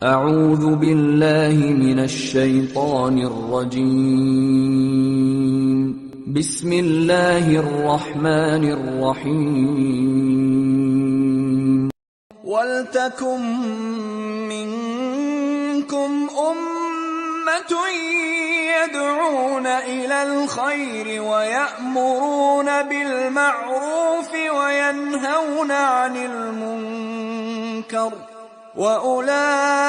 اعوذ باللہ من الشیطان الرجیم بسم اللہ الرحمن الرحیم وَلْتَكُن مِّنكُمْ أُمَّةٌ يَدْعُونَ إِلَى الْخَيْرِ وَيَأْمُرُونَ بِالْمَعْرُوفِ وَيَنْهَوْنَ عَنِ الْمُنكَرِ وَأُولَئِكَ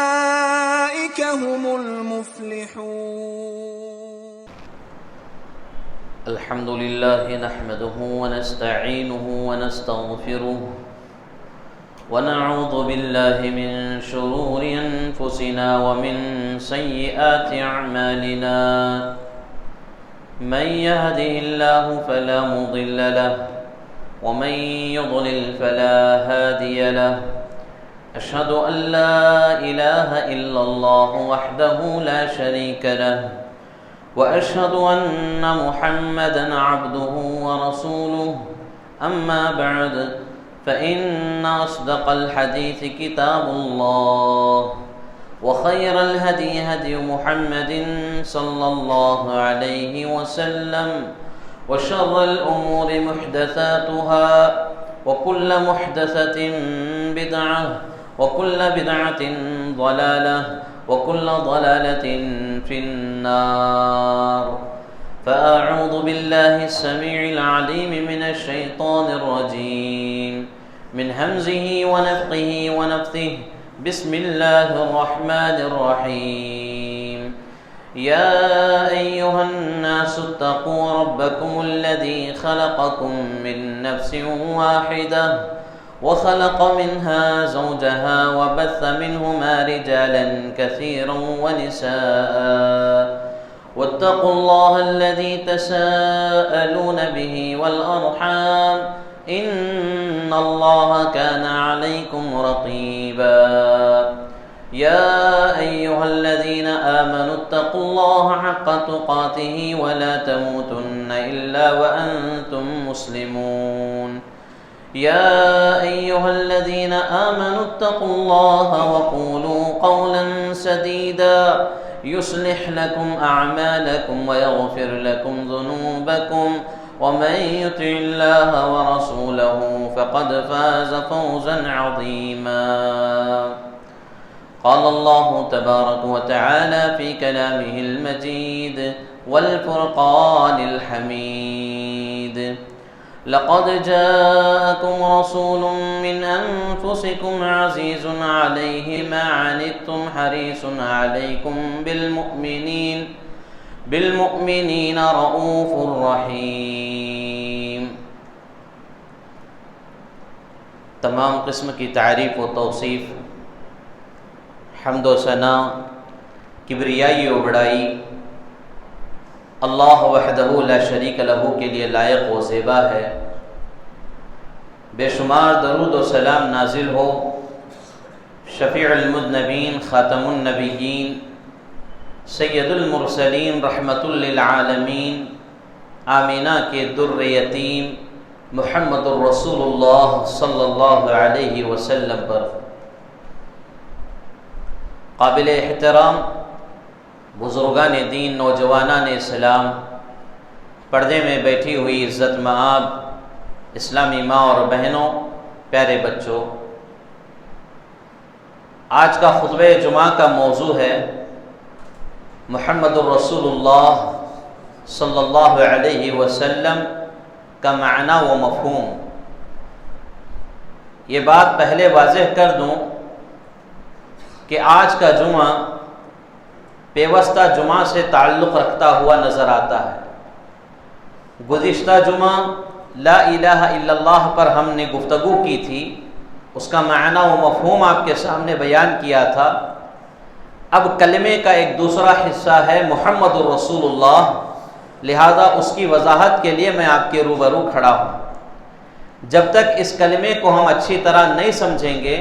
هُمُ الْمُفْلِحُونَ الحمد لله نحمده ونستعينه ونستغفره ونعوذ بالله من شرور أنفسنا ومن سيئات أعمالنا من يهده الله فلا مضل له ومن يضلل فلا هادي له أشهد أن لا إله إلا الله وحده لا شريك له وأشهد أن محمدًا عبده ورسوله أما بعد فإن أصدق الحديث كتاب الله وخير الهدي هدي محمد صلى الله عليه وسلم وشر الأمور محدثاتها وكل محدثة بدعة وكل بدعة ضلالة وكل ضلالة في النار فأعوذ بالله السميع العليم من الشيطان الرجيم من همزه ونفخه ونفثه بسم الله الرحمن الرحيم يا أيها الناس اتقوا ربكم الذي خلقكم من نفس واحدة وخلق منها زوجها وبث منهما رجالا كثيرا ونساء واتقوا الله الذي تساءلون به والأرحام إن الله كان عليكم رقيبا يا أيها الذين آمنوا اتقوا الله حق تقاته ولا تموتن إلا وأنتم مسلمون يا أيها الذين آمنوا اتقوا الله وقولوا قولا سديدا يصلح لكم أعمالكم ويغفر لكم ذنوبكم ومن يطع الله ورسوله فقد فاز فوزا عظيما قال الله تبارك وتعالى في كلامه المجيد والفرقان الحميد لقد جاءكم رسول من أنفسكم عزيز عليه ما عنتم حريص عليكم بالمؤمنين رؤوف رحيم. تمام قسم کی تعریف و توصیف، حمد و ثنا، کبریائی و بڑائی اللہ وحدہ لا شریک لہ کے لیے لائق و زیبا ہے. بے شمار درود و سلام نازل ہو شفیع المذنبین، خاتم النبیین، سید المرسلین، رحمت للعالمین، آمینہ کے در یتیم محمد الرسول اللہ صلی اللہ علیہ وسلم پر. قابل احترام بزرگان دین، نوجوانان اسلام، پردے میں بیٹھی ہوئی عزت مآب اسلامی ماں اور بہنوں، پیارے بچوں، آج کا خطبہ جمعہ کا موضوع ہے محمد الرسول اللہ صلی اللہ علیہ وسلم کا معنی و مفہوم. یہ بات پہلے واضح کر دوں کہ آج کا جمعہ پیوستہ جمعہ سے تعلق رکھتا ہوا نظر آتا ہے. گزشتہ جمعہ لا الہ الا اللہ پر ہم نے گفتگو کی تھی، اس کا معنی و مفہوم آپ کے سامنے بیان کیا تھا. اب کلمے کا ایک دوسرا حصہ ہے محمد الرسول اللہ، لہذا اس کی وضاحت کے لیے میں آپ کے روبرو کھڑا ہوں. جب تک اس کلمے کو ہم اچھی طرح نہیں سمجھیں گے،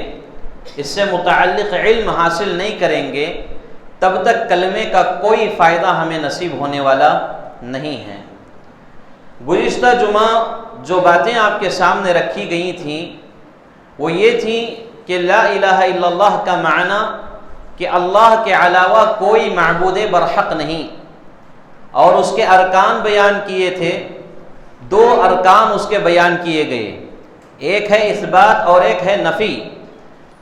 اس سے متعلق علم حاصل نہیں کریں گے، تب تک کلمے کا کوئی فائدہ ہمیں نصیب ہونے والا نہیں ہے. گزشتہ جمعہ جو باتیں آپ کے سامنے رکھی گئی تھیں وہ یہ تھی کہ لا الہ الا اللہ کا معنی کہ اللہ کے علاوہ کوئی معبود برحق نہیں، اور اس کے ارکان بیان کیے تھے، 2 ارکان اس کے بیان کیے گئے، ایک ہے اثبات اور ایک ہے نفی۔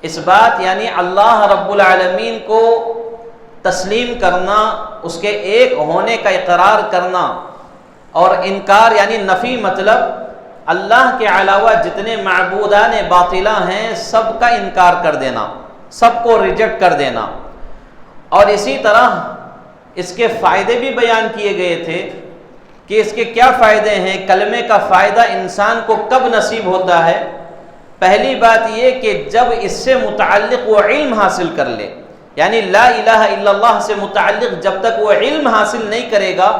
اثبات یعنی اللہ رب العالمین کو تسلیم کرنا، اس کے ایک ہونے کا اقرار کرنا، اور انکار یعنی نفی مطلب اللہ کے علاوہ جتنے معبودان باطلہ ہیں سب کا انکار کر دینا، سب کو ریجیکٹ کر دینا۔ اور اسی طرح اس کے فائدے بھی بیان کیے گئے تھے کہ اس کے کیا فائدے ہیں، کلمے کا فائدہ انسان کو کب نصیب ہوتا ہے۔ پہلی بات یہ کہ جب اس سے متعلق وہ علم حاصل کر لے، یعنی لا الہ الا اللہ سے متعلق جب تک وہ علم حاصل نہیں کرے گا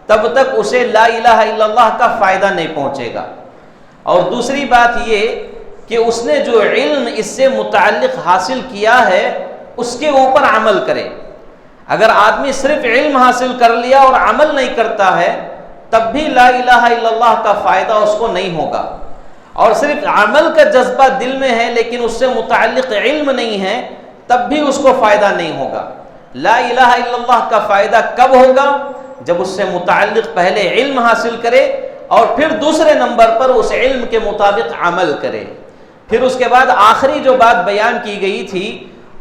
تب تک اسے لا الہ الا اللہ کا فائدہ نہیں پہنچے گا۔ اور دوسری بات یہ کہ اس نے جو علم اس سے متعلق حاصل کیا ہے اس کے اوپر عمل کرے۔ اگر آدمی صرف علم حاصل کر لیا اور عمل نہیں کرتا ہے تب بھی لا الہ الا اللہ کا فائدہ اس کو نہیں ہوگا، اور صرف عمل کا جذبہ دل میں ہے لیکن اس سے متعلق علم نہیں ہے تب بھی اس کو فائدہ نہیں ہوگا۔ لا الہ الا اللہ کا فائدہ کب ہوگا؟ جب اس سے متعلق پہلے علم حاصل کرے اور پھر دوسرے نمبر پر اس علم کے مطابق عمل کرے۔ پھر اس کے بعد آخری جو بات بیان کی گئی تھی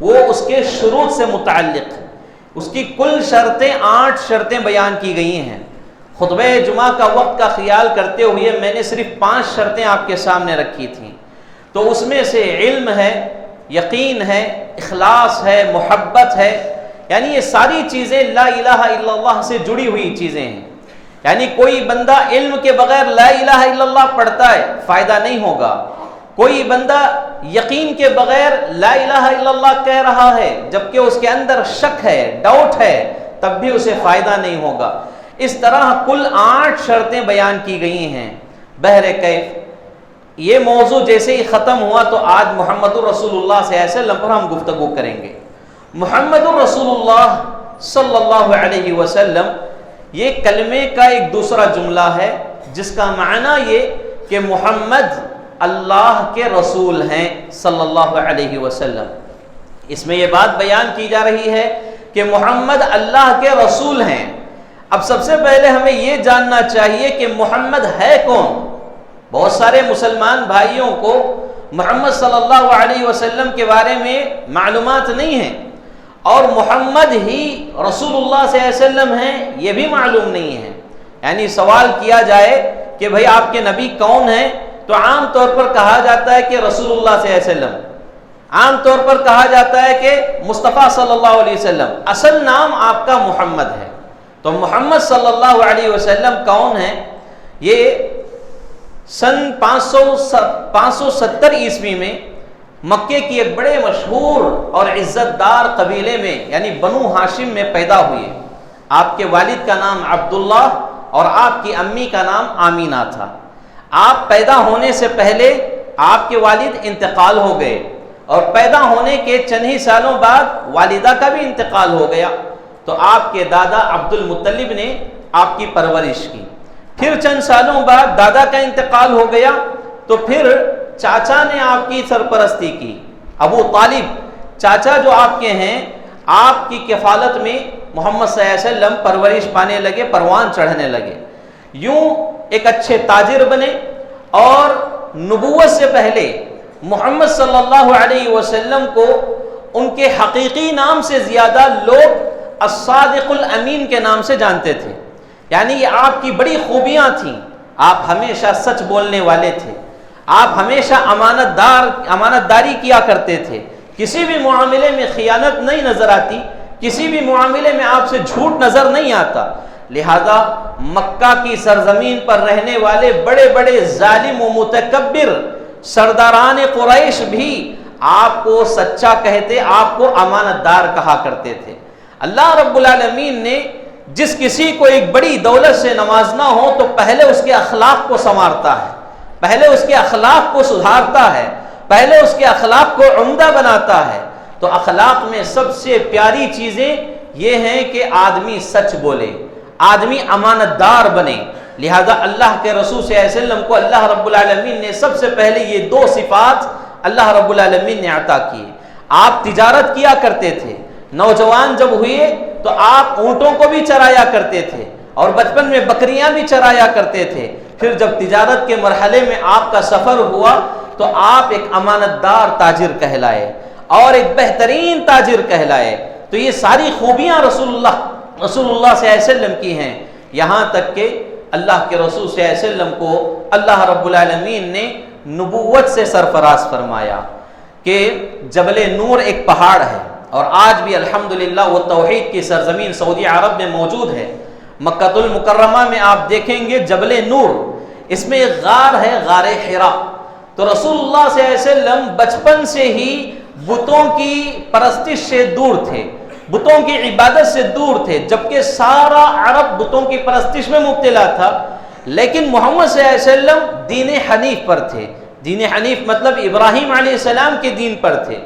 وہ اس کے شروط سے متعلق، اس کی کل شرطیں 8 شرطیں بیان کی گئی ہیں۔ خطبہ جمعہ کا وقت کا خیال کرتے ہوئے میں نے صرف 5 شرطیں آپ کے سامنے رکھی تھیں، تو اس میں سے علم ہے، یقین ہے، اخلاص ہے، محبت ہے، یعنی یہ ساری چیزیں لا الہ الا اللہ سے جڑی ہوئی چیزیں ہیں۔ یعنی کوئی بندہ علم کے بغیر لا الہ الا اللہ پڑھتا ہے فائدہ نہیں ہوگا، کوئی بندہ یقین کے بغیر لا الہ الا اللہ کہہ رہا ہے جبکہ اس کے اندر شک ہے، ڈاؤٹ ہے، تب بھی اسے فائدہ نہیں ہوگا۔ اس طرح کل 8 شرطیں بیان کی گئی ہیں۔ بہرکیف یہ موضوع جیسے ہی ختم ہوا تو آج محمد الرسول اللہ صلی اللہ علیہ وسلم پر ہم گفتگو کریں گے۔ محمد الرسول اللہ صلی اللہ علیہ وسلم یہ کلمے کا ایک دوسرا جملہ ہے جس کا معنی یہ کہ محمد اللہ کے رسول ہیں صلی اللہ علیہ وسلم۔ اس میں یہ بات بیان کی جا رہی ہے کہ محمد اللہ کے رسول ہیں۔ اب سب سے پہلے ہمیں یہ جاننا چاہیے کہ محمد ہے کون؟ بہت سارے مسلمان بھائیوں کو محمد صلی اللہ علیہ وسلم کے بارے میں معلومات نہیں ہیں، اور محمد ہی رسول اللہ صلی اللہ علیہ وسلم ہیں یہ بھی معلوم نہیں ہے۔ یعنی سوال کیا جائے کہ بھئی آپ کے نبی کون ہیں تو عام طور پر کہا جاتا ہے کہ رسول اللہ صلی اللہ علیہ وسلم، عام طور پر کہا جاتا ہے کہ مصطفیٰ صلی اللہ علیہ وسلم، اصل نام آپ کا محمد ہے۔ تو محمد صلی اللہ علیہ وسلم کون ہیں؟ یہ سن 570 عیسوی میں مکے کی ایک بڑے مشہور اور عزت دار قبیلے میں یعنی بنو ہاشم میں پیدا ہوئے۔ آپ کے والد کا نام عبداللہ اور آپ کی امی کا نام آمینہ تھا۔ آپ پیدا ہونے سے پہلے آپ کے والد انتقال ہو گئے، اور پیدا ہونے کے چند ہی سالوں بعد والدہ کا بھی انتقال ہو گیا، تو آپ کے دادا عبد المطلب نے آپ کی پرورش کی۔ پھر چند سالوں بعد دادا کا انتقال ہو گیا تو پھر چاچا نے آپ کی سرپرستی کی، ابو طالب چاچا جو آپ کے ہیں، آپ کی کفالت میں محمد صلی اللہ علیہ وسلم پرورش پانے لگے، پروان چڑھنے لگے، یوں ایک اچھے تاجر بنے، اور نبوت سے پہلے محمد صلی اللہ علیہ وسلم کو ان کے حقیقی نام سے زیادہ لوگ الصادق الامین کے نام سے جانتے تھے۔ یعنی یہ آپ کی بڑی خوبیاں تھیں، آپ ہمیشہ سچ بولنے والے تھے، آپ ہمیشہ امانت داری کیا کرتے تھے، کسی بھی معاملے میں خیانت نہیں نظر آتی، کسی بھی معاملے میں آپ سے جھوٹ نظر نہیں آتا۔ لہذا مکہ کی سرزمین پر رہنے والے بڑے بڑے ظالم و متکبر سرداران قریش بھی آپ کو سچا کہتے، آپ کو امانت دار کہا کرتے تھے۔ اللہ رب العالمین نے جس کسی کو ایک بڑی دولت سے نوازنا ہو تو پہلے اس کے اخلاق کو سنوارتا ہے، پہلے اس کے اخلاق کو سدھارتا ہے، پہلے اس کے اخلاق کو عمدہ بناتا ہے۔ تو اخلاق میں سب سے پیاری چیزیں یہ ہیں کہ آدمی سچ بولے، آدمی امانت دار بنے۔ لہذا اللہ کے رسول صلی اللہ علیہ وسلم کو اللہ رب العالمین نے سب سے پہلے یہ 2 صفات اللہ رب العالمین نے عطا کی۔ آپ تجارت کیا کرتے تھے، نوجوان جب ہوئے تو آپ اونٹوں کو بھی چرایا کرتے تھے اور بچپن میں بکریاں بھی چرایا کرتے تھے. پھر جب تجارت کے مرحلے میں آپ کا سفر ہوا تو آپ ایک امانت دار تاجر کہلائے اور ایک بہترین تاجر کہلائے. تو یہ ساری خوبیاں رسول اللہ صلی اللہ علیہ وسلم کی ہیں. یہاں تک کہ اللہ کے رسول صلی اللہ علیہ وسلم کو اللہ رب العالمین نے نبوت سے سرفراز فرمایا کہ جبل نور ایک پہاڑ ہے اور آج بھی الحمدللہ وہ توحید کی سرزمین سعودی عرب میں موجود ہے. مکہ المکرمہ میں آپ دیکھیں گے جبل نور، اس میں ایک غار ہے، غار حرا. تو رسول اللہ صلی اللہ علیہ وسلم بچپن سے ہی بتوں کی پرستش سے دور تھے، بتوں کی عبادت سے دور تھے، جبکہ سارا عرب بتوں کی پرستش میں مبتلا تھا. لیکن محمد صلی اللہ علیہ وسلم دین حنیف پر تھے. دین حنیف مطلب ابراہیم علیہ السلام کے دین پر تھے.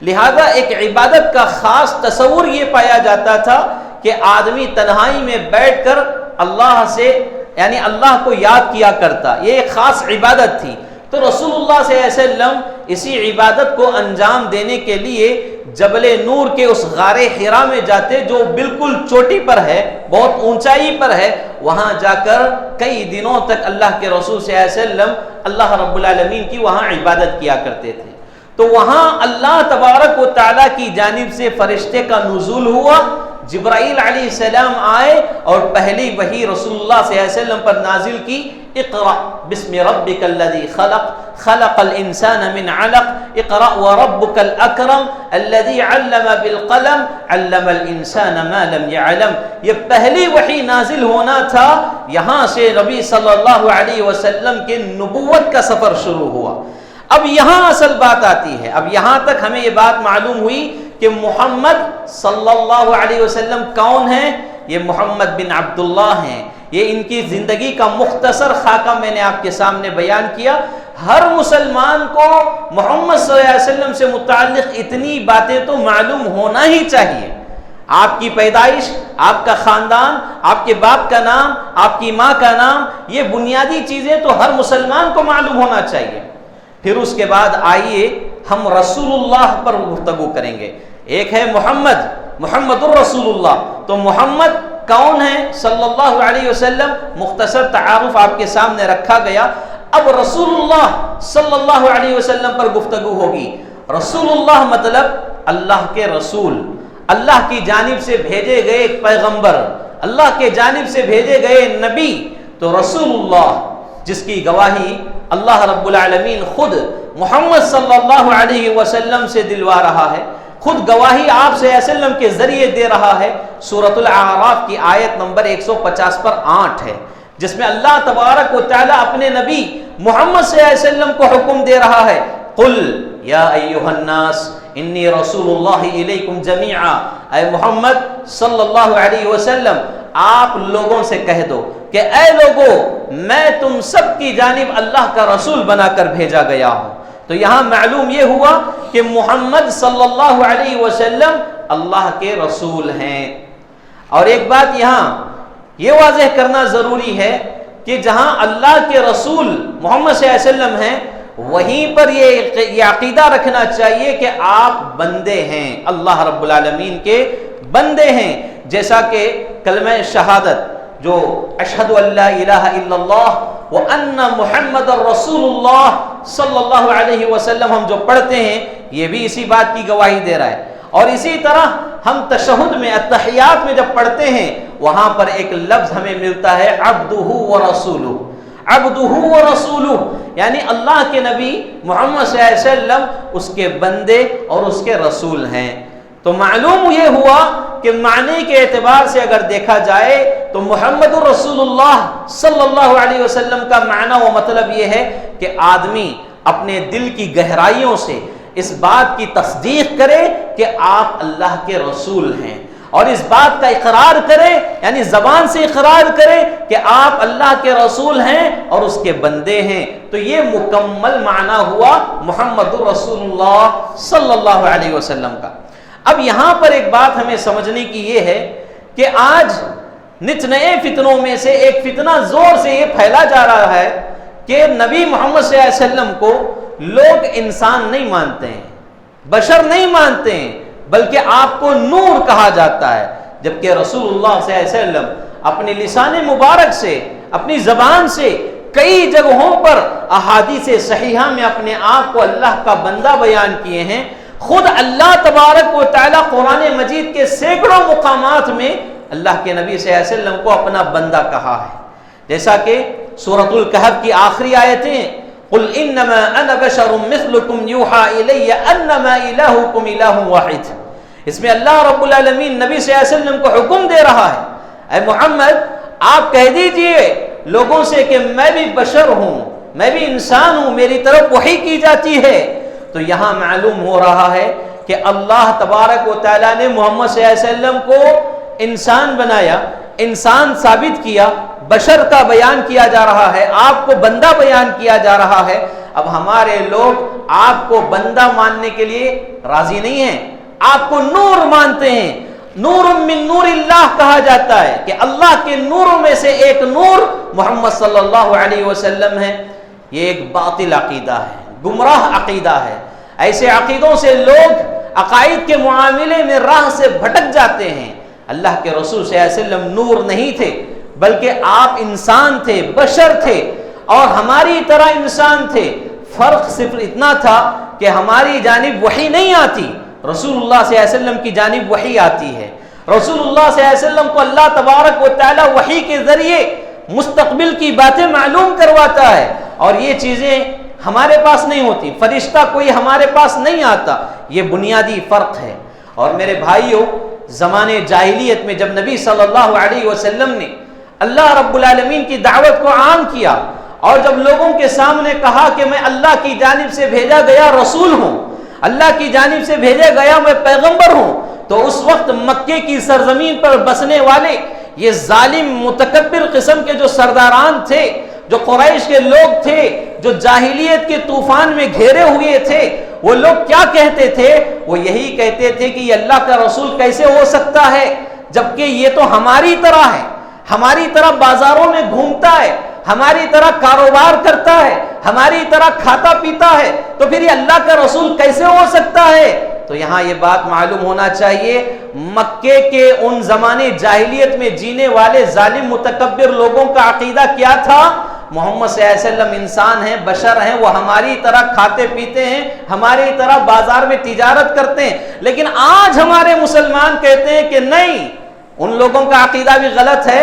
لہذا ایک عبادت کا خاص تصور یہ پایا جاتا تھا کہ آدمی تنہائی میں بیٹھ کر اللہ سے یعنی اللہ کو یاد کیا کرتا. یہ ایک خاص عبادت تھی. تو رسول اللہ صلی اللہ علیہ وسلم اسی عبادت کو انجام دینے کے لیے جبل نور کے اس غار حرا میں جاتے جو بالکل چوٹی پر ہے، بہت اونچائی پر ہے. وہاں جا کر کئی دنوں تک اللہ کے رسول صلی اللہ علیہ وسلم اللہ رب العالمین کی وہاں عبادت کیا کرتے تھے. تو وہاں اللہ تبارک و تعالیٰ کی جانب سے فرشتے کا نزول ہوا. جبرائیل علیہ السلام آئے اور پہلی وحی رسول اللہ صلی اللہ علیہ وسلم پر نازل کی، اقرأ بسم ربک الذی خلق خلق الانسان من علق اقرأ وربک الاکرم الذی علم بالقلم علم الانسان ما لم يعلم. یہ پہلی وحی نازل ہونا تھا. یہاں سے نبی صلی اللہ علیہ وسلم کے نبوت کا سفر شروع ہوا. اب یہاں اصل بات آتی ہے. اب یہاں تک ہمیں یہ بات معلوم ہوئی کہ محمد صلی اللہ علیہ وسلم کون ہیں. یہ محمد بن عبداللہ ہیں. یہ ان کی زندگی کا مختصر خاکہ میں نے آپ کے سامنے بیان کیا. ہر مسلمان کو محمد صلی اللہ علیہ وسلم سے متعلق اتنی باتیں تو معلوم ہونا ہی چاہیے. آپ کی پیدائش، آپ کا خاندان، آپ کے باپ کا نام، آپ کی ماں کا نام، یہ بنیادی چیزیں تو ہر مسلمان کو معلوم ہونا چاہیے. پھر اس کے بعد آئیے ہم رسول اللہ پر گفتگو کریں گے. ایک ہے محمد الرسول اللہ. تو محمد کون ہے صلی اللہ علیہ وسلم، مختصر تعارف آپ کے سامنے رکھا گیا. اب رسول اللہ صلی اللہ علیہ وسلم پر گفتگو ہوگی. رسول اللہ مطلب اللہ کے رسول، اللہ کی جانب سے بھیجے گئے پیغمبر، اللہ کے جانب سے بھیجے گئے نبی. تو رسول اللہ جس کی گواہی اللہ رب العالمین خود محمد صلی اللہ علیہ وسلم سے دلوا رہا ہے، خود گواہی آپ صلی اللہ علیہ وسلم کے ذریعے دے رہا ہے. سورۃ الاعراف کی آیت نمبر 150 پر 8 ہے، جس میں اللہ تبارک و تعالی اپنے نبی محمد صلی اللہ علیہ وسلم کو حکم دے رہا ہے، قل یا ایھا الناس انی رسول اللہ الیکم جمیعا. اے محمد صلی اللہ علیہ وسلم آپ لوگوں سے کہہ دو کہ اے لوگو میں تم سب کی جانب اللہ کا رسول بنا کر بھیجا گیا ہوں. تو یہاں معلوم یہ ہوا کہ محمد صلی اللہ علیہ وسلم اللہ کے رسول ہیں. اور ایک بات یہاں یہ واضح کرنا ضروری ہے کہ جہاں اللہ کے رسول محمد صلی اللہ علیہ وسلم ہیں وہیں پر یہ عقیدہ رکھنا چاہیے کہ آپ بندے ہیں، اللہ رب العالمین کے بندے ہیں. جیسا کہ کلمہ شہادت جو اشہد ان لا الہ الا اللہ وان محمد الرسول اللہ صلی اللہ علیہ وسلم ہم جو پڑھتے ہیں یہ بھی اسی بات کی گواہی دے رہا ہے. اور اسی طرح ہم تشہد میں اتحیات میں جب پڑھتے ہیں وہاں پر ایک لفظ ہمیں ملتا ہے عبدہ ورسولہ. عبدہ ورسولہ یعنی اللہ کے نبی محمد صلی اللہ علیہ وسلم اس کے بندے اور اس کے رسول ہیں. تو معلوم یہ ہوا کہ معنی کے اعتبار سے اگر دیکھا جائے تو محمد رسول اللہ صلی اللہ علیہ وسلم کا معنی و مطلب یہ ہے کہ آدمی اپنے دل کی گہرائیوں سے اس بات کی تصدیق کرے کہ آپ اللہ کے رسول ہیں اور اس بات کا اقرار کرے یعنی زبان سے اقرار کرے کہ آپ اللہ کے رسول ہیں اور اس کے بندے ہیں. تو یہ مکمل معنی ہوا محمد رسول اللہ صلی اللہ علیہ وسلم کا. اب یہاں پر ایک بات ہمیں سمجھنے کی یہ ہے کہ آج نت نئے فتنوں میں سے ایک فتنہ زور سے یہ پھیلا جا رہا ہے کہ نبی محمد صلی اللہ علیہ وسلم کو لوگ انسان نہیں مانتے ہیں، بشر نہیں مانتے ہیں، بلکہ آپ کو نور کہا جاتا ہے، جبکہ رسول اللہ صلی اللہ علیہ وسلم اپنے لسان مبارک سے، اپنی زبان سے کئی جگہوں پر احادیث صحیحہ میں اپنے آپ کو اللہ کا بندہ بیان کیے ہیں۔ خود اللہ تبارک و تعالیٰ قرآن مجید کے سینکڑوں مقامات میں اللہ کے نبی صلی اللہ علیہ وسلم کو اپنا بندہ کہا ہے، جیسا کہ سورۃ الکہف کی آخری آیتیں، قل انما انا بشر مثلکم یوحی الی انما الہکم الہ واحد، اس میں اللہ رب العالمین نبی صلی اللہ علیہ وسلم کو حکم دے رہا ہے، اے محمد آپ کہہ دیجئے لوگوں سے کہ میں بھی بشر ہوں، میں بھی انسان ہوں، میری طرف وحی کی جاتی ہے۔ تو یہاں معلوم ہو رہا ہے کہ اللہ تبارک و تعالیٰ نے محمد صلی اللہ علیہ وسلم کو انسان بنایا، انسان ثابت کیا، بشر کا بیان کیا جا رہا ہے، آپ کو بندہ بیان کیا جا رہا ہے۔ اب ہمارے لوگ آپ کو بندہ ماننے کے لیے راضی نہیں ہیں، آپ کو نور مانتے ہیں۔ نور من نور اللہ کہا جاتا ہے کہ اللہ کے نوروں میں سے ایک نور محمد صلی اللہ علیہ وسلم ہے۔ یہ ایک باطل عقیدہ ہے، گمراہ عقیدہ ہے۔ ایسے عقیدوں سے لوگ عقائد کے معاملے میں راہ سے بھٹک جاتے ہیں۔ اللہ کے رسول صلی اللہ علیہ وسلم نور نہیں تھے، بلکہ آپ انسان تھے، بشر تھے، اور ہماری طرح انسان تھے۔ فرق صرف اتنا تھا کہ ہماری جانب وحی نہیں آتی، رسول اللہ صلی اللہ علیہ وسلم کی جانب وحی آتی ہے۔ رسول اللہ صلی اللہ علیہ وسلم کو اللہ تبارک و تعالی وحی کے ذریعے مستقبل کی باتیں معلوم کرواتا ہے، اور یہ چیزیں ہمارے پاس نہیں ہوتی، فرشتہ کوئی ہمارے پاس نہیں آتا۔ یہ بنیادی فرق ہے۔ اور میرے بھائیوں، زمانے جاہلیت میں جب نبی صلی اللہ علیہ وسلم نے اللہ رب العالمین کی دعوت کو عام کیا، اور جب لوگوں کے سامنے کہا کہ میں اللہ کی جانب سے بھیجا گیا رسول ہوں، اللہ کی جانب سے بھیجا گیا میں پیغمبر ہوں، تو اس وقت مکے کی سرزمین پر بسنے والے یہ ظالم متکبر قسم کے جو سرداران تھے، جو قریش کے لوگ تھے، جو جاہلیت کے طوفان میں گھیرے ہوئے تھے، وہ لوگ کیا کہتے تھے؟ وہ یہی کہتے تھے کہ یہ اللہ کا رسول کیسے ہو سکتا ہے، جبکہ یہ تو ہماری طرح ہے، ہماری طرح بازاروں میں گھومتا ہے، ہماری طرح کاروبار کرتا ہے، ہماری طرح کھاتا پیتا ہے، تو پھر یہ اللہ کا رسول کیسے ہو سکتا ہے؟ تو یہاں یہ بات معلوم ہونا چاہیے، مکے کے ان زمانے جاہلیت میں جینے والے ظالم متکبر لوگوں کا عقیدہ کیا تھا؟ محمد صلی اللہ علیہ وسلم انسان ہیں، بشر ہیں، وہ ہماری طرح کھاتے پیتے ہیں، ہماری طرح بازار میں تجارت کرتے ہیں۔ لیکن آج ہمارے مسلمان کہتے ہیں کہ نہیں، ان لوگوں کا عقیدہ بھی غلط ہے،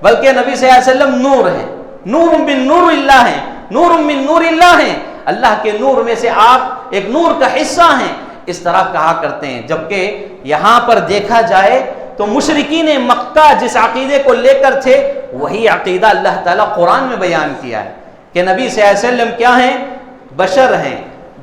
بلکہ نبی صلی اللہ علیہ وسلم نور ہیں، نور من نور اللہ ہیں، نور من نور اللہ ہیں، اللہ کے نور میں سے آپ ایک نور کا حصہ ہیں، اس طرح کہا کرتے ہیں۔ جبکہ یہاں پر دیکھا جائے تو مشرکین مکہ جس عقیدے کو لے کر تھے، وہی عقیدہ اللہ تعالیٰ قرآن میں بیان کیا ہے کہ نبی صلی اللہ علیہ وسلم کیا ہیں؟ بشر ہیں،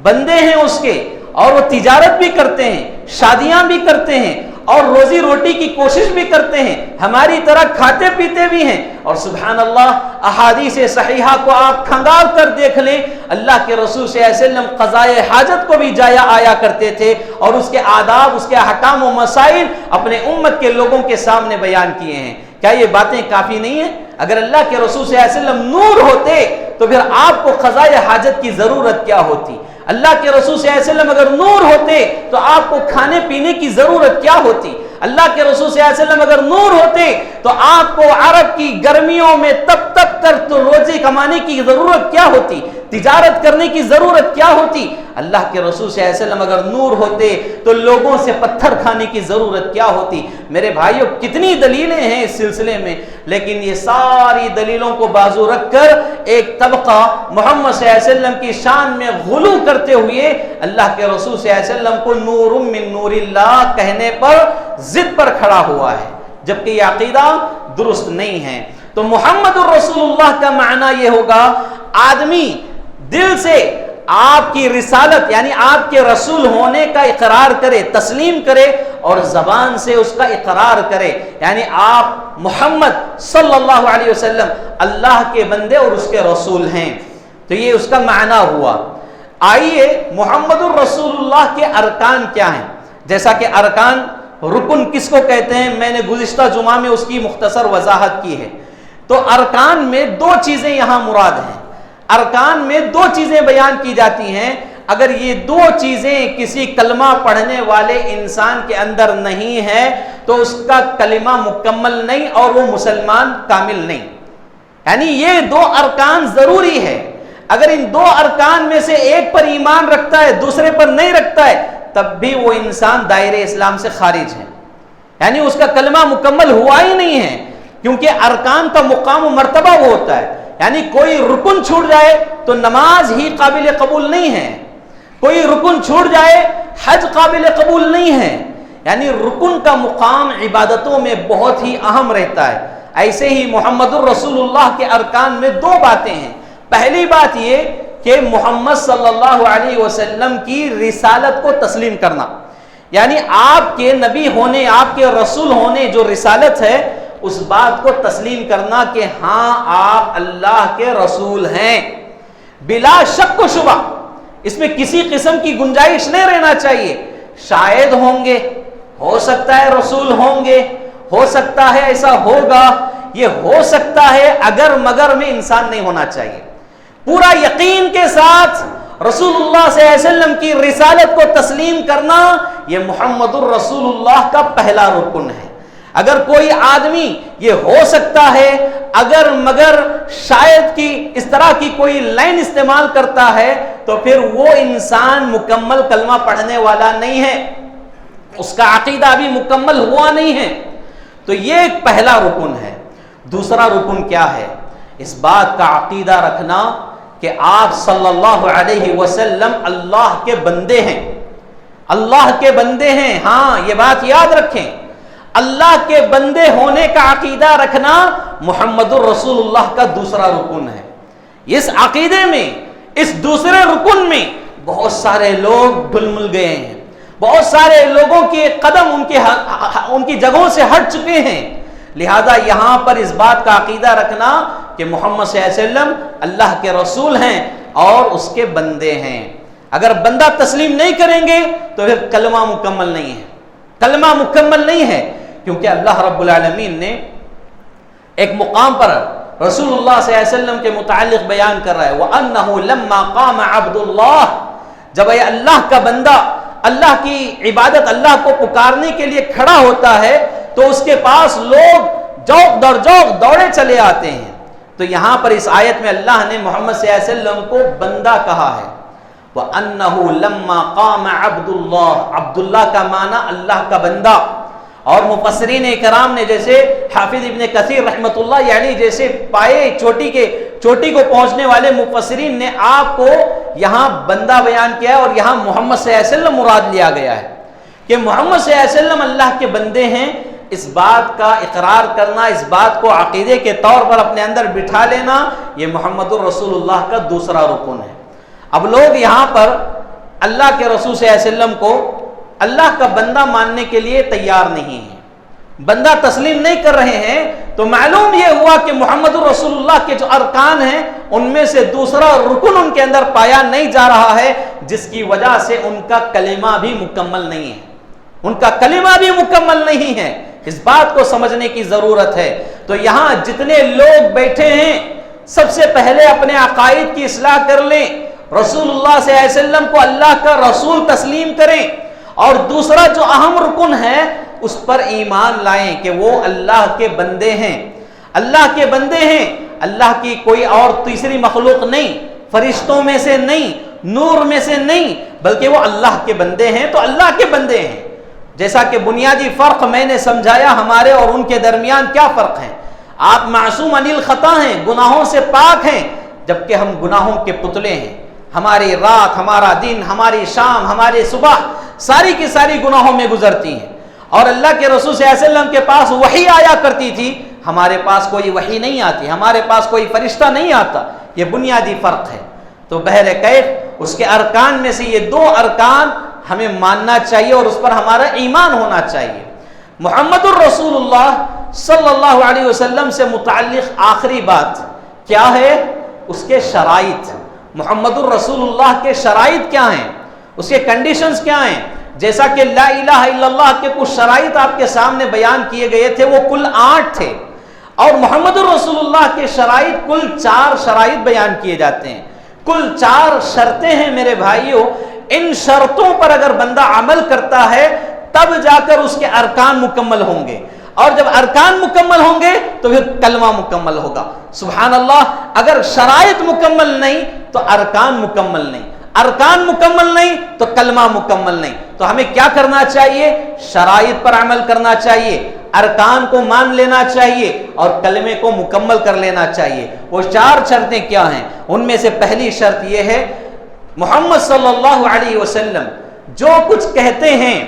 بندے ہیں اس کے، اور وہ تجارت بھی کرتے ہیں، شادیاں بھی کرتے ہیں، اور روزی روٹی کی کوشش بھی کرتے ہیں، ہماری طرح کھاتے پیتے بھی ہیں۔ اور سبحان اللہ، احادیث صحیحہ کو آپ کھنگال کر دیکھ لیں، اللہ کے رسول صلی اللہ علیہ وسلم قضائے حاجت کو بھی جایا آیا کرتے تھے، اور اس کے آداب، اس کے احکام و مسائل اپنے امت کے لوگوں کے سامنے بیان کیے ہیں۔ کیا یہ باتیں کافی نہیں ہیں؟ اگر اللہ کے رسول صلی اللہ علیہ وسلم نور ہوتے تو پھر آپ کو قضائے حاجت کی ضرورت کیا ہوتی؟ اللہ کے رسول صلی اللہ علیہ وسلم اگر نور ہوتے تو آپ کو کھانے پینے کی ضرورت کیا ہوتی؟ اللہ کے رسول صلی اللہ علیہ وسلم اگر نور ہوتے تو آپ کو عرب کی گرمیوں میں تب کر تو روزی کمانے کی ضرورت کیا ہوتی؟ تجارت کرنے کی ضرورت کیا ہوتی؟ اللہ کے رسول صلی اللہ علیہ وسلم اگر نور ہوتے تو لوگوں سے پتھر کھانے کی ضرورت کیا ہوتی؟ میرے بھائیوں، کتنی دلیلیں ہیں اس سلسلے میں، لیکن یہ ساری دلیلوں کو بازو رکھ کر ایک طبقہ محمد صلی اللہ علیہ وسلم کی شان میں غلو کرتے ہوئے اللہ کے رسول صلی اللہ علیہ وسلم کو نور من نور اللہ کہنے پر ضد پر کھڑا ہوا ہے، جبکہ یہ عقیدہ درست نہیں ہے۔ تو محمد الرسول اللہ کا معنی یہ ہوگا، آدمی دل سے آپ کی رسالت یعنی آپ کے رسول ہونے کا اقرار کرے، تسلیم کرے، اور زبان سے اس کا اقرار کرے، یعنی آپ محمد صلی اللہ علیہ وسلم اللہ کے بندے اور اس کے رسول ہیں۔ تو یہ اس کا معنی ہوا۔ آئیے محمد الرسول اللہ کے ارکان کیا ہیں؟ جیسا کہ ارکان، رکن کس کو کہتے ہیں، میں نے گزشتہ جمعہ میں اس کی مختصر وضاحت کی ہے۔ تو ارکان میں دو چیزیں یہاں مراد ہیں، ارکان میں دو چیزیں بیان کی جاتی ہیں۔ اگر یہ دو چیزیں کسی کلمہ پڑھنے والے انسان کے اندر نہیں ہے تو اس کا کلمہ مکمل نہیں اور وہ مسلمان کامل نہیں. یعنی یہ دو ارکان ضروری ہے. اگر ان دو ارکان میں سے ایک پر ایمان رکھتا ہے دوسرے پر نہیں رکھتا ہے تب بھی وہ انسان دائرے اسلام سے خارج ہے. یعنی اس کا کلمہ مکمل ہوا ہی نہیں ہے, کیونکہ ارکان کا مقام و مرتبہ وہ ہوتا ہے. یعنی کوئی رکن چھوٹ جائے تو نماز ہی قابل قبول نہیں ہے, کوئی رکن چھوٹ جائے حج قابل قبول نہیں ہے. یعنی رکن کا مقام عبادتوں میں بہت ہی اہم رہتا ہے. ایسے ہی محمد الرسول اللہ کے ارکان میں دو باتیں ہیں. پہلی بات یہ کہ محمد صلی اللہ علیہ وسلم کی رسالت کو تسلیم کرنا, یعنی آپ کے نبی ہونے, آپ کے رسول ہونے جو رسالت ہے اس بات کو تسلیم کرنا کہ ہاں آپ اللہ کے رسول ہیں بلا شک و شبہ. اس میں کسی قسم کی گنجائش نہیں رہنا چاہیے. شاید ہوں گے, ہو سکتا ہے رسول ہوں گے, ہو سکتا ہے ایسا ہوگا, یہ ہو سکتا ہے اگر مگر میں انسان نہیں ہونا چاہیے. پورا یقین کے ساتھ رسول اللہ صلی اللہ علیہ وسلم کی رسالت کو تسلیم کرنا یہ محمد الرسول اللہ کا پہلا رکن ہے. اگر کوئی آدمی یہ ہو سکتا ہے اگر مگر شاید کی اس طرح کی کوئی لائن استعمال کرتا ہے تو پھر وہ انسان مکمل کلمہ پڑھنے والا نہیں ہے, اس کا عقیدہ ابھی مکمل ہوا نہیں ہے. تو یہ ایک پہلا رکن ہے. دوسرا رکن کیا ہے؟ اس بات کا عقیدہ رکھنا کہ آپ صلی اللہ علیہ وسلم اللہ کے بندے ہیں, اللہ کے بندے ہیں. ہاں یہ بات یاد رکھیں, اللہ کے بندے ہونے کا عقیدہ رکھنا محمد الرسول اللہ کا دوسرا رکن ہے. اس عقیدے میں, اس دوسرے رکن میں بہت سارے لوگ ڈھل مل گئے ہیں, بہت سارے لوگوں کے قدم ان کی جگہوں سے ہٹ چکے ہیں. لہذا یہاں پر اس بات کا عقیدہ رکھنا کہ محمد صلی اللہ علیہ وسلم اللہ کے رسول ہیں اور اس کے بندے ہیں. اگر بندہ تسلیم نہیں کریں گے تو پھر کلمہ مکمل نہیں ہے, کلمہ مکمل نہیں ہے. کیونکہ اللہ رب العالمین نے ایک مقام پر رسول اللہ صلی اللہ علیہ وسلم کے متعلق بیان کر رہا ہے وَأَنَّهُ لَمَّا قَامَ عَبْدُ اللَّهِ, جب یہ اللہ کا بندہ اللہ کی عبادت, اللہ کو پکارنے کے لیے کھڑا ہوتا ہے تو اس کے پاس لوگ جوق در جوق دوڑے چلے آتے ہیں. تو یہاں پر اس آیت میں اللہ نے محمد صلی اللہ علیہ وسلم کو بندہ کہا ہے. وَأَنَّهُ لَمَّا قَامَ عَبْدُ اللَّهِ, عبداللہ کا معنی اللہ کا بندہ. اور مفسرین کرام نے جیسے حافظ ابن کثیر رحمۃ اللہ یعنی جیسے پائے چوٹی کو پہنچنے والے مفسرین نے آپ کو یہاں بندہ بیان کیا ہے اور یہاں محمد صلی اللہ علیہ وسلم مراد لیا گیا ہے کہ محمد صلی اللہ علیہ وسلم اللہ کے بندے ہیں. اس بات کا اقرار کرنا, اس بات کو عقیدے کے طور پر اپنے اندر بٹھا لینا, یہ محمد الرسول اللہ کا دوسرا رکن ہے. اب لوگ یہاں پر اللہ کے رسول صلی اللہ علیہ وسلم کو اللہ کا بندہ ماننے کے لیے تیار نہیں ہیں, بندہ تسلیم نہیں کر رہے ہیں. تو معلوم یہ ہوا کہ محمد الرسول اللہ کے جو ارکان ہیں ان میں سے دوسرا رکن ان کے اندر پایا نہیں جا رہا ہے, جس کی وجہ سے ان کا کلمہ بھی مکمل نہیں ہے, ان کا کلمہ بھی مکمل نہیں ہے. اس بات کو سمجھنے کی ضرورت ہے. تو یہاں جتنے لوگ بیٹھے ہیں سب سے پہلے اپنے عقائد کی اصلاح کر لیں, رسول اللہ صلی اللہ علیہ وسلم کو اللہ کا رسول تسلیم کریں, اور دوسرا جو اہم رکن ہے اس پر ایمان لائیں کہ وہ اللہ کے بندے ہیں, اللہ کے بندے ہیں, اللہ کی کوئی اور تیسری مخلوق نہیں, فرشتوں میں سے نہیں, نور میں سے نہیں, بلکہ وہ اللہ کے بندے ہیں. تو اللہ کے بندے ہیں. جیسا کہ بنیادی فرق میں نے سمجھایا ہمارے اور ان کے درمیان کیا فرق ہے. آپ معصوم عن الخطا ہیں, گناہوں سے پاک ہیں, جبکہ ہم گناہوں کے پتلے ہیں. ہماری رات, ہمارا دن, ہماری شام, ہماری صبح ساری کی ساری گناہوں میں گزرتی ہیں. اور اللہ کے رسول صلی اللہ علیہ وسلم کے پاس وحی آیا کرتی تھی, ہمارے پاس کوئی وحی نہیں آتی, ہمارے پاس کوئی فرشتہ نہیں آتا. یہ بنیادی فرق ہے. تو بہرکیف اس کے ارکان میں سے یہ دو ارکان ہمیں ماننا چاہیے اور اس پر ہمارا ایمان ہونا چاہیے. محمد الرسول اللہ صلی اللہ علیہ وسلم سے متعلق آخری بات کیا ہے؟ اس کے شرائط. محمد الرسول اللہ کے شرائط کیا ہیں, اس کے کنڈیشنز کیا ہیں؟ جیسا کہ لا الہ الا اللہ کے کچھ شرائط آپ کے سامنے بیان کیے گئے تھے, وہ کل 8 تھے, اور محمد الرسول اللہ کے شرائط کل 4 شرائط بیان کیے جاتے ہیں. کل 4 شرطیں ہیں میرے بھائیوں. ان شرطوں پر اگر بندہ عمل کرتا ہے تب جا کر اس کے ارکان مکمل ہوں گے, اور جب ارکان مکمل ہوں گے تو پھر کلمہ مکمل ہوگا. سبحان اللہ. اگر شرائط مکمل نہیں تو ارکان مکمل نہیں, ارکان مکمل نہیں تو کلمہ مکمل نہیں. تو ہمیں کیا کرنا چاہیے؟ شرائط پر عمل کرنا چاہیے, ارکان کو مان لینا چاہیے, اور کلمے کو مکمل کر لینا چاہیے. وہ 4 شرطیں کیا ہیں؟ ان میں سے پہلی شرط یہ ہے, محمد صلی اللہ علیہ وسلم جو کچھ کہتے ہیں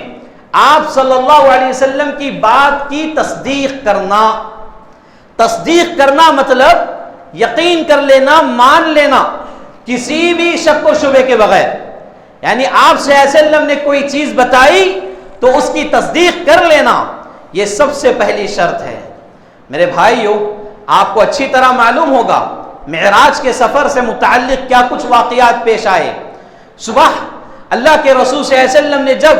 آپ صلی اللہ علیہ وسلم کی بات کی تصدیق کرنا. تصدیق کرنا مطلب یقین کر لینا, مان لینا, کسی بھی شک و شبے کے بغیر. یعنی آپ صلی اللہ علیہ وسلم نے کوئی چیز بتائی تو اس کی تصدیق کر لینا, یہ سب سے پہلی شرط ہے. میرے بھائیو, آپ کو اچھی طرح معلوم ہوگا معراج کے سفر سے متعلق کیا کچھ واقعات پیش آئے. صبح اللہ کے رسول صلی اللہ علیہ وسلم نے جب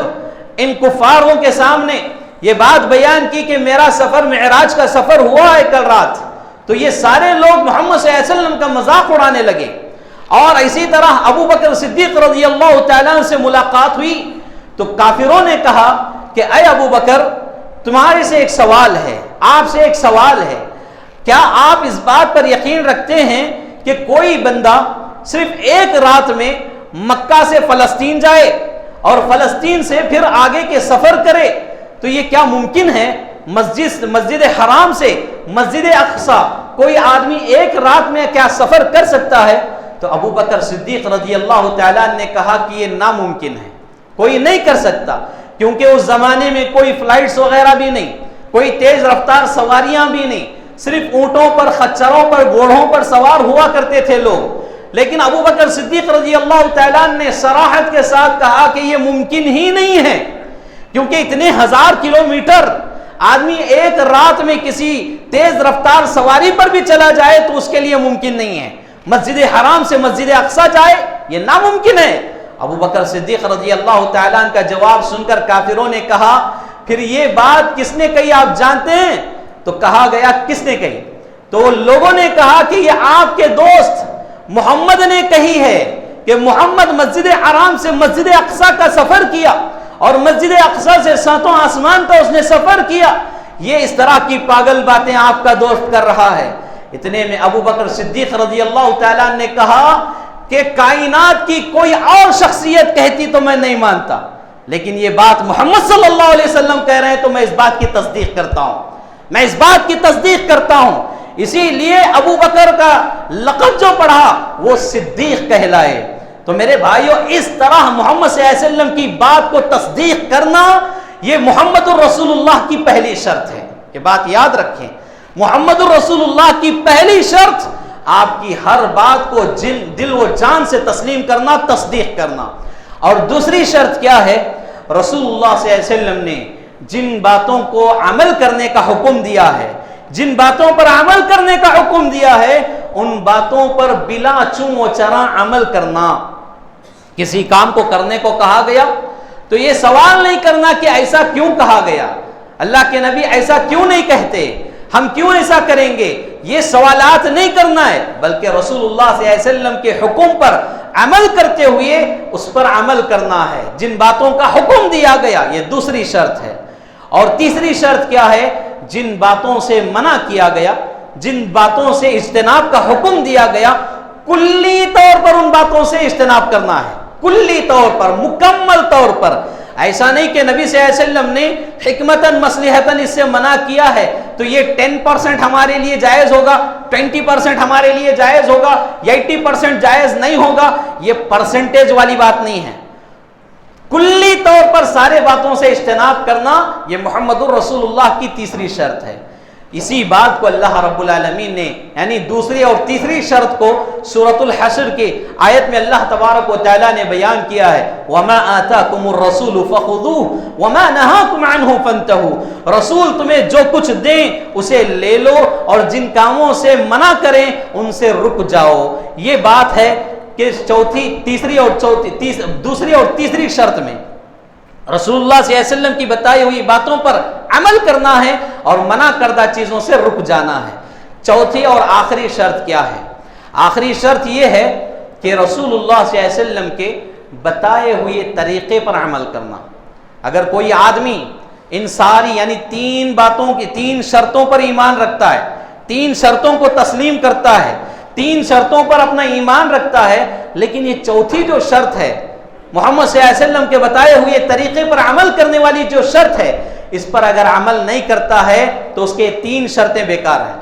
ان کفاروں کے سامنے یہ بات بیان کی کہ میرا سفر معراج کا سفر ہوا ہے کل رات, تو یہ سارے لوگ محمد صلی اللہ علیہ وسلم کا مذاق اڑانے لگے. اور اسی طرح ابو بکر صدیق رضی اللہ تعالیٰ عنہ سے ملاقات ہوئی تو کافروں نے کہا کہ اے ابو بکر, تمہارے سے ایک سوال ہے, آپ سے ایک سوال ہے, کیا آپ اس بات پر یقین رکھتے ہیں کہ کوئی بندہ صرف ایک رات میں مکہ سے فلسطین جائے اور فلسطین سے پھر آگے کے سفر کرے؟ تو یہ کیا ممکن ہے؟ مسجد حرام سے مسجد اقصی کوئی آدمی ایک رات میں کیا سفر کر سکتا ہے؟ تو ابو بکر صدیق رضی اللہ تعالیٰ نے کہا کہ یہ ناممکن ہے, کوئی نہیں کر سکتا, کیونکہ اس زمانے میں کوئی فلائٹس وغیرہ بھی نہیں, کوئی تیز رفتار سواریاں بھی نہیں, صرف اونٹوں پر, خچروں پر, گھوڑوں پر سوار ہوا کرتے تھے لوگ. لیکن ابو بکر صدیق رضی اللہ تعالیٰ نے صراحت کے ساتھ کہا کہ یہ ممکن ہی نہیں ہے, کیونکہ اتنے 1000 کلومیٹر آدمی ایک رات میں کسی تیز رفتار سواری پر بھی چلا جائے تو اس کے لیے ممکن نہیں ہے. مسجد حرام سے مسجد اقصی جائے, یہ ناممکن ہے. ابو بکر صدیق رضی اللہ تعالیٰ عنہ کا جواب سن کر کافروں نے کہا پھر یہ بات کس نے کہی آپ جانتے ہیں؟ تو کہا گیا کس نے کہی؟ تو لوگوں نے کہا کہ یہ آپ کے دوست محمد نے کہی ہے کہ محمد مسجد حرام سے مسجد اقصی کا سفر کیا اور مسجد اقصی سے 7 آسمان کا اس نے سفر کیا. یہ اس طرح کی پاگل باتیں آپ کا دوست کر رہا ہے. اتنے میں ابو بکر صدیق رضی اللہ تعالیٰ نے کہا کہ کائنات کی کوئی اور شخصیت کہتی تو میں نہیں مانتا, لیکن یہ بات محمد صلی اللہ علیہ وسلم کہہ رہے ہیں تو میں اس بات کی تصدیق کرتا ہوں, میں اس بات کی تصدیق کرتا ہوں. اسی لیے ابو بکر کا لقب جو پڑھا وہ صدیق کہلائے. تو میرے بھائیو, اس طرح محمد صلی اللہ علیہ وسلم کی بات کو تصدیق کرنا یہ محمد الرسول اللہ کی پہلی شرط ہے. یہ بات یاد رکھیں, محمد الرسول اللہ کی پہلی شرط آپ کی ہر بات کو دل و جان سے تسلیم کرنا, تصدیق کرنا. اور دوسری شرط کیا ہے؟ رسول اللہ صلی اللہ علیہ وسلم نے جن باتوں کو عمل کرنے کا حکم دیا ہے, جن باتوں پر عمل کرنے کا حکم دیا ہے, ان باتوں پر بلا چوں و چرا عمل کرنا. کسی کام کو کرنے کو کہا گیا تو یہ سوال نہیں کرنا کہ ایسا کیوں کہا گیا, اللہ کے نبی ایسا کیوں نہیں کہتے, ہم کیوں ایسا کریں گے, یہ سوالات نہیں کرنا ہے, بلکہ رسول اللہ صلی اللہ علیہ وسلم کے حکم پر عمل کرتے ہوئے اس پر عمل کرنا ہے. جن باتوں کا حکم دیا گیا, یہ دوسری شرط ہے. اور تیسری شرط کیا ہے؟ جن باتوں سے منع کیا گیا, جن باتوں سے اجتناب کا حکم دیا گیا, کلی طور پر ان باتوں سے اجتناب کرنا ہے, کلی طور پر, مکمل طور پر. ایسا نہیں کہ نبی صلی اللہ علیہ وسلم نے حکمتاً مصلحتاً اس سے منع کیا ہے تو یہ 10% ہمارے لیے جائز ہوگا, 20% ہمارے لیے جائز ہوگا, 80% جائز نہیں ہوگا. یہ پرسنٹیج والی بات نہیں ہے, کلی طور پر سارے باتوں سے اجتناب کرنا یہ محمد الرسول اللہ کی تیسری شرط ہے. اسی بات کو اللہ رب العالمین نے یعنی دوسری اور تیسری شرط کو سورۃ الحشر کی آیت میں اللہ تبارک و تعالیٰ نے بیان کیا ہے, وَمَا آتَاكُمُ الرَّسُولُ فَخُذُوهُ وَمَا نَهَاكُمْ عَنْهُ فَانْتَهُوا. رسول تمہیں جو کچھ دیں اسے لے لو اور جن کاموں سے منع کریں ان سے رک جاؤ. یہ بات ہے کہ دوسری اور تیسری شرط میں رسول اللہ صلی اللہ علیہ وسلم کی بتائی ہوئی باتوں پر عمل کرنا ہے اور منع کردہ چیزوں سے رک جانا ہے. چوتھی اور آخری شرط کیا ہے؟ آخری شرط یہ ہے کہ رسول اللہ صلی اللہ علیہ وسلم کے بتائے ہوئے طریقے پر عمل کرنا. اگر کوئی آدمی ان ساری یعنی 3 باتوں کی 3 شرطوں پر ایمان رکھتا ہے، 3 شرطوں کو تسلیم کرتا ہے، 3 شرطوں پر اپنا ایمان رکھتا ہے، لیکن یہ چوتھی جو شرط ہے محمد صلی اللہ علیہ وسلم کے بتائے ہوئے طریقے پر عمل کرنے والی جو شرط ہے، اس پر اگر عمل نہیں کرتا ہے تو اس کے 3 شرطیں بیکار ہیں،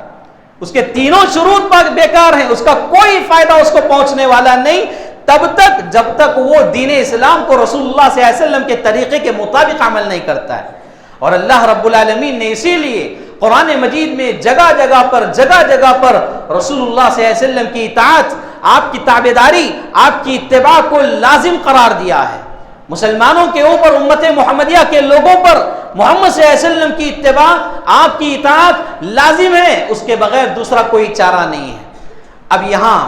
اس کے تینوں شروط پر بیکار ہیں، اس کا کوئی فائدہ اس کو پہنچنے والا نہیں تب تک جب تک وہ دین اسلام کو رسول اللہ صلی اللہ علیہ وسلم کے طریقے کے مطابق عمل نہیں کرتا ہے. اور اللہ رب العالمین نے اسی لیے قرآن مجید میں جگہ جگہ پر رسول اللہ صلی اللہ علیہ وسلم کی اطاعت، آپ کی تابعداری، آپ کی اتباع کو لازم قرار دیا ہے. مسلمانوں کے اوپر، امت محمدیہ کے لوگوں پر محمد صلی اللہ علیہ وسلم کی اتباع، آپ کی اطاعت لازم ہے، اس کے بغیر دوسرا کوئی چارہ نہیں ہے. اب یہاں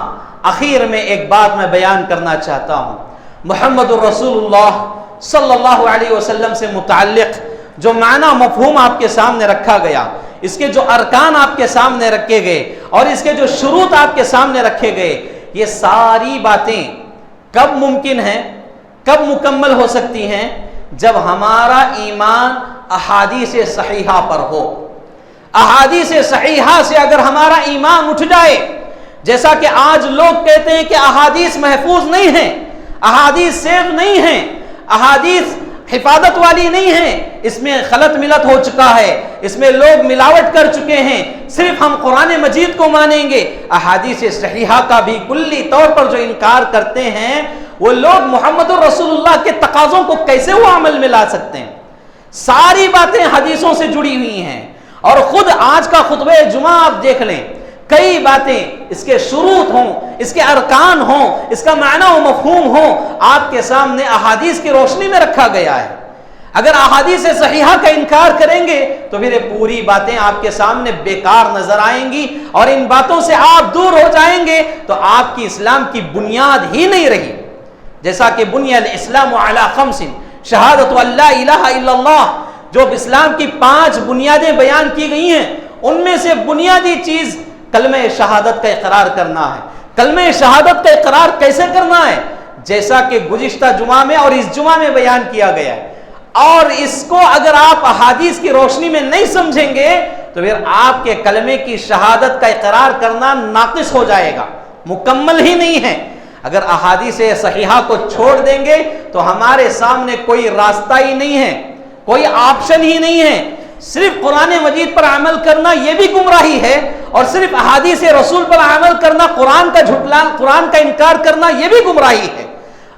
آخر میں ایک بات میں بیان کرنا چاہتا ہوں. محمد الرسول اللہ صلی اللہ علیہ وسلم سے متعلق جو معنی مفہوم آپ کے سامنے رکھا گیا، اس کے جو ارکان آپ کے سامنے رکھے گئے اور اس کے جو شروط آپ کے سامنے رکھے گئے، یہ ساری باتیں کب ممکن ہیں، کب مکمل ہو سکتی ہیں؟ جب ہمارا ایمان احادیث صحیحہ پر ہو. احادیث صحیحہ سے اگر ہمارا ایمان اٹھ جائے، جیسا کہ آج لوگ کہتے ہیں کہ احادیث محفوظ نہیں ہیں، احادیث سیف نہیں ہیں، احادیث حفاظت والی نہیں ہیں، اس میں خلط ملت ہو چکا ہے، اس میں لوگ ملاوٹ کر چکے ہیں، صرف ہم قرآن مجید کو مانیں گے. احادیث صحیحہ کا بھی کلی طور پر جو انکار کرتے ہیں، وہ لوگ محمد الرسول اللہ کے تقاضوں کو کیسے وہ عمل میں لا سکتے ہیں؟ ساری باتیں حدیثوں سے جڑی ہوئی ہیں. اور خود آج کا خطبہ جمعہ آپ دیکھ لیں، کئی باتیں اس کے شروط ہوں، اس کے ارکان ہوں، اس کا معنی و مفہوم ہوں، آپ کے سامنے احادیث کی روشنی میں رکھا گیا ہے. اگر احادیث صحیحہ کا انکار کریں گے تو پھر یہ پوری باتیں آپ کے سامنے بیکار نظر آئیں گی، اور ان باتوں سے آپ دور ہو جائیں گے تو آپ کی اسلام کی بنیاد ہی نہیں رہی. جیسا کہ بنی الاسلام علی 5، شہادت ان لا الہ الا اللہ، جو اسلام کی 5 بنیادیں بیان کی گئی ہیں، ان میں سے بنیادی چیز کلمہ شہادت کا اقرار کرنا ہے. کلمہ شہادت کا اقرار کیسے کرنا ہے؟ جیسا کہ گزشتہ جمعہ میں اور اس جمعہ میں بیان کیا گیا ہے. اور اس کو اگر آپ احادیث کی روشنی میں نہیں سمجھیں گے تو پھر آپ کے کلمے کی شہادت کا اقرار کرنا ناقص ہو جائے گا، مکمل ہی نہیں ہے. اگر احادیث صحیحہ کو چھوڑ دیں گے تو ہمارے سامنے کوئی راستہ ہی نہیں ہے، کوئی آپشن ہی نہیں ہے. صرف قرآن مجید پر عمل کرنا یہ بھی گمراہی ہے، اور صرف احادیث رسول پر عمل کرنا، قرآن کا انکار کرنا یہ بھی گمراہی ہے.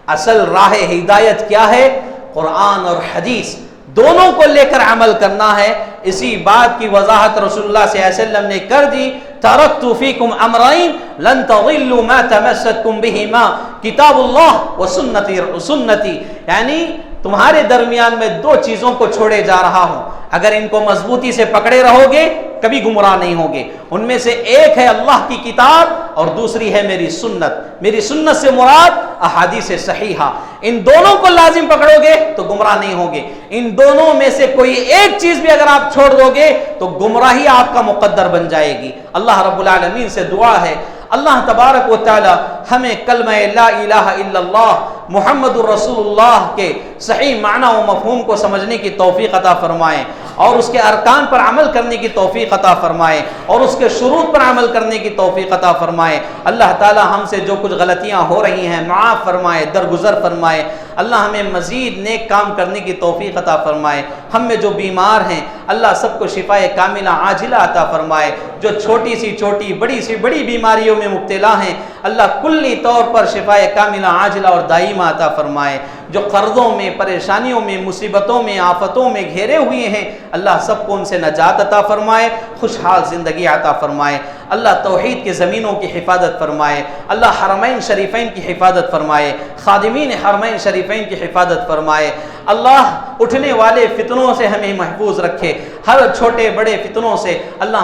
اصل راہ ہدایت کیا ہے؟ قرآن اور حدیث دونوں کو لے کر عمل کرنا ہے. اسی بات کی وضاحت رسول اللہ صلی اللہ علیہ وسلم نے کر دی. ترکت فیکم امرین لن تضلوا ما تمسکتم بہما کتاب اللہ و سنتی، یعنی تمہارے درمیان میں 2 چیزوں کو چھوڑے جا رہا ہوں، اگر ان کو مضبوطی سے پکڑے رہو گے کبھی گمراہ نہیں ہوگے. ان میں سے ایک ہے اللہ کی کتاب اور دوسری ہے میری سنت. میری سنت سے مراد احادیث صحیحہ. ان دونوں کو لازم پکڑو گے تو گمراہ نہیں ہوگے. ان دونوں میں سے کوئی ایک چیز بھی اگر آپ چھوڑ دو گے تو گمراہی آپ کا مقدر بن جائے گی. اللہ رب العالمین سے دعا ہے اللہ تبارک و تعالی ہمیں کلمہ لا الہ الا اللہ محمد الرسول اللہ کے صحیح معنی و مفہوم کو سمجھنے کی توفیق عطا فرمائے، اور اس کے ارکان پر عمل کرنے کی توفیق عطا فرمائے، اور اس کے شروط پر عمل کرنے کی توفیق عطا فرمائے. اللہ تعالی ہم سے جو کچھ غلطیاں ہو رہی ہیں معاف فرمائے، درگزر فرمائے. اللہ ہمیں مزید نیک کام کرنے کی توفیق عطا فرمائے. ہم میں جو بیمار ہیں اللہ سب کو شفائے کاملہ عاجلہ عطا فرمائے. جو چھوٹی سی چھوٹی بڑی سی بڑی بیماریوں میں مبتلا ہیں اللہ کلی طور پر شفائے کاملہ عاجلہ اور دائمہ عطا فرمائے. جو قرضوں میں، پریشانیوں میں، مصیبتوں میں، آفتوں میں گھیرے ہوئے ہیں اللہ سب کو ان سے نجات عطا فرمائے، خوشحال زندگی عطا فرمائے. اللہ توحید کی زمینوں کی حفاظت فرمائے. اللہ حرمین شریفین کی حفاظت فرمائے، خادمین حرمین شریفین کی حفاظت فرمائے. اللہ اٹھنے والے فتنوں سے ہمیں محفوظ رکھے، ہر چھوٹے بڑے فتنوں سے. اللہ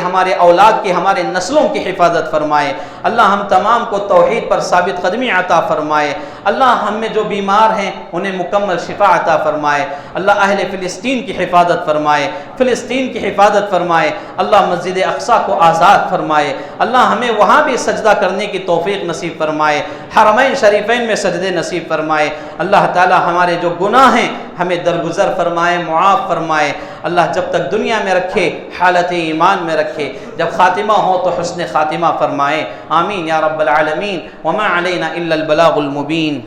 ہمارے اولاد کی، ہمارے نسلوں کی حفاظت فرمائے. اللہ ہم تمام کو توحید پر ثابت قدمی عطا فرمائے. اللہ ہم میں جو بیمار ہیں انہیں مکمل شفا عطا فرمائے. اللہ اہل فلسطین کی حفاظت فرمائے، فلسطین کی حفاظت فرمائے، اللہ مسجد اقصیٰ کو آزاد فرمائے، اللہ ہمیں وہاں بھی سجدہ کرنے کی توفیق نصیب فرمائے، حرمین شریفین میں سجدے نصیب فرمائے، اللہ تعالی ہمارے جو گناہ ہیں ہمیں درگزر فرمائے، معاف فرمائے، اللہ جب تک دنیا میں رکھے حالت ایمان میں رکھے، جب خاتمہ ہو تو حسن خاتمہ فرمائے، آمین یا رب العالمین، وما علینا الا البلاغ المبین۔